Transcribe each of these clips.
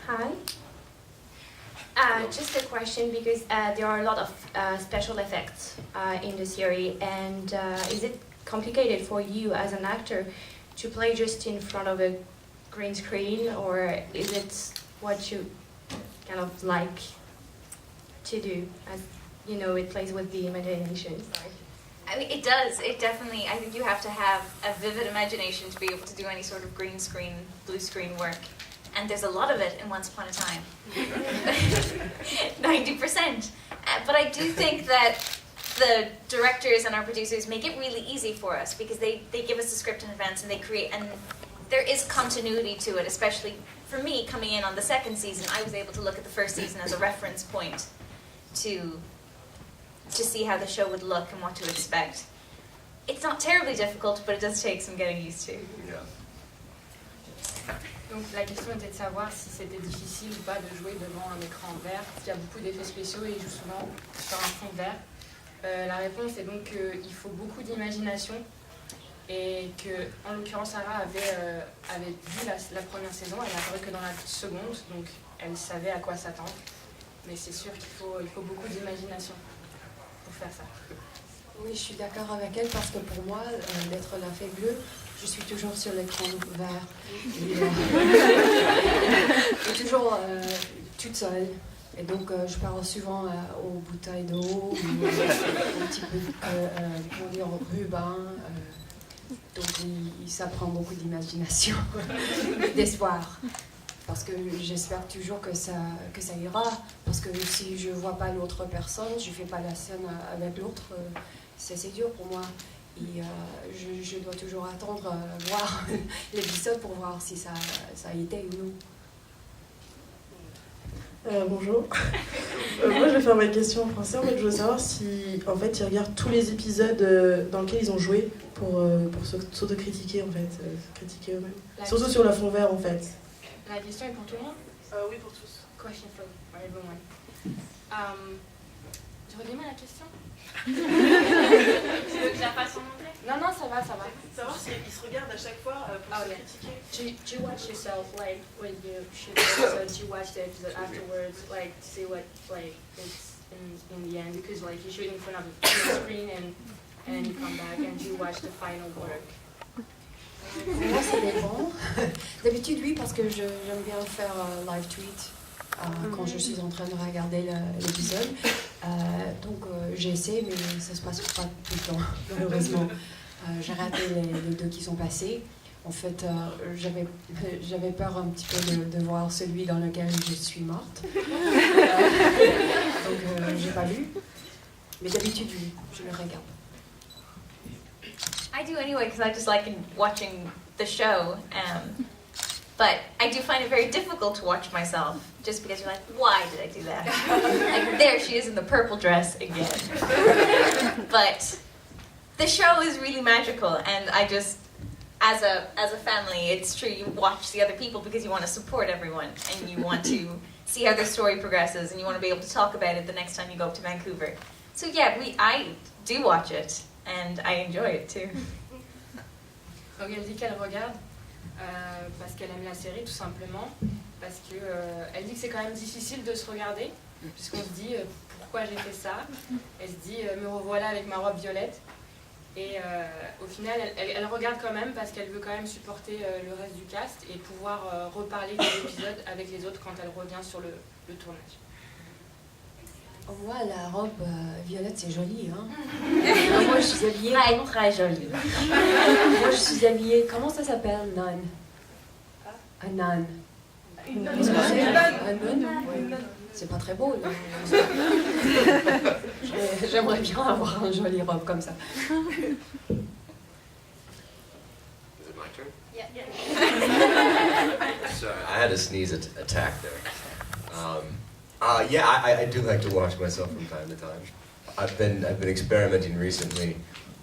Hi. Just a question because there are a lot of special effects in the series, and is it complicated for you as an actor to play just in front of a green screen, or is it what you kind of like to do? As you know, it plays with the imagination. Sorry. I mean, it does. It definitely, I think you have to have a vivid imagination to be able to do any sort of green screen, blue screen work. And there's a lot of it in Once Upon a Time. 90%. But I do think that the directors and our producers make it really easy for us because they give us the script in advance and they create, and there is continuity to it, especially for me coming in on the second season. I was able to look at the first season as a reference point to see how the show would look and what to expect. It's not terribly difficult, but it does take some getting used to. Yeah. Donc la question était de savoir si c'était difficile ou pas de jouer devant un écran vert, parce qu'il y a beaucoup d'effets spéciaux et ils jouent souvent sur un fond vert. La réponse est donc qu'il faut beaucoup d'imagination et que, en l'occurrence, Sarah avait vu la première saison, elle n'a apparu que dans la seconde, donc elle savait à quoi s'attendre. Mais c'est sûr qu'il faut beaucoup d'imagination pour faire ça. Oui, je suis d'accord avec elle parce que pour moi, d'être la fée bleue, je suis toujours sur l'écran vert et toujours toute seule. Et donc, je parle souvent aux bouteilles d'eau, ou un petit peu, comment dire, au ruban. Donc, ça prend beaucoup d'imagination, d'espoir. Parce que j'espère toujours que ça ira. Parce que si je ne vois pas l'autre personne, je ne fais pas la scène avec l'autre, c'est dur pour moi. Et je dois toujours attendre, voir l'épisode pour voir si ça a été ou non. Bonjour. Moi, je vais faire ma question en français. En fait, je veux savoir si, en fait, ils regardent tous les épisodes dans lesquels ils ont joué pour s'autocritiquer, en fait, critiquer eux-mêmes. Surtout sur le fond vert, en fait. La question est pour tout le monde? Oui, pour tous. Question for everyone. Tu redis-moi la question? Tu veux que je la fasse en anglais? Non, ça va. Savoir s'ils se regardent à chaque fois pour se critiquer. Do you watch yourself, like, when you shoot the episode, you watch the episode afterwards, like, to see what, like, it's in the end, because, like, you shoot in front of the screen and you come back and you watch the final work. Pour moi, ça dépend. D'habitude, oui, parce que j'aime bien faire live tweet quand je suis en train de regarder l'épisode. Donc, j'essaie, mais ça se passe pas tout le temps, malheureusement. J'ai raté les deux qui sont passés. En fait, j'avais peur un petit peu de voir celui dans lequel je suis morte. Donc, j'ai pas vu. Mais d'habitude, oui, je le regarde. I do anyway because I just like watching the show, but I do find it very difficult to watch myself just because you're like, why did I do that? Like, there she is in the purple dress again. But the show is really magical, and I just, as a family, it's true, you watch the other people because you want to support everyone, and you want to see how their story progresses, and you want to be able to talk about it the next time you go up to Vancouver. So yeah, I do watch it. And I enjoy it too. Donc elle dit qu'elle regarde parce qu'elle aime la série tout simplement, parce que elle dit que c'est quand même difficile de se regarder, puisqu'on se dit pourquoi j'ai fait ça. Elle se dit me revoilà avec ma robe violette. Et au final elle regarde quand même parce qu'elle veut quand même supporter le reste du cast et pouvoir reparler de l'épisode avec les autres quand elle revient sur le tournage. Moi, la robe violette, c'est joli, hein. Moi, je suis habillée... Très jolie. Moi, je suis habillée... Comment ça s'appelle, nun? Un nun. Un nun? C'est pas très beau, là. J'aimerais bien avoir une jolie robe comme ça. Is it my turn? Yeah. Sorry, I had a sneeze attack there. Yeah, I do like to watch myself from time to time. I've been experimenting recently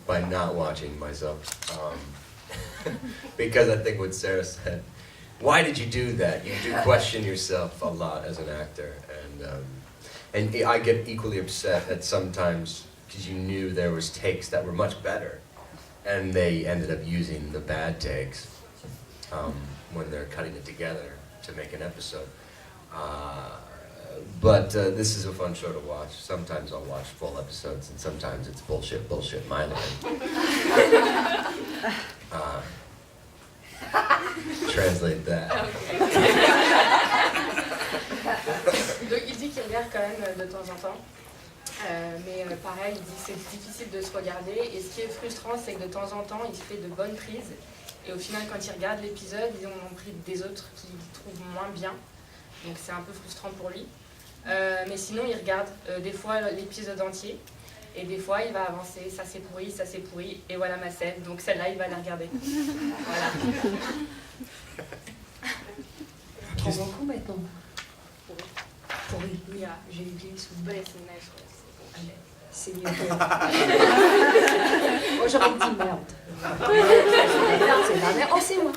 by not watching myself because I think what Sarah said. Why did you do that? You do question yourself a lot as an actor, and I get equally upset at sometimes because you knew there was takes that were much better, and they ended up using the bad takes when they're cutting it together to make an episode. But this is a fun show to watch. Sometimes I'll watch full episodes, and sometimes it's bullshit, my line. Translate that. Donc il dit qu'il regarde quand même de temps en temps. Mais pareil, il dit que c'est difficile de se regarder. Et ce qui est frustrant, c'est que de temps en temps, il fait de bonnes prises. Et au final, quand il regarde l'épisode, ils ont pris des autres qu'il trouve moins bien. Donc c'est un peu frustrant pour lui. Mais sinon, il regarde des fois l'épisode entier. Et des fois, il va avancer. Ça c'est pourri. Et voilà ma scène. Donc celle-là, il va la regarder. Voilà. Prends beaucoup maintenant. Pourri. Ja, J'ai oublié son but nom. it's nice. C'est mieux que... Oh, j'aurais dit merde. Merde, c'est la merde. Oh, c'est moi.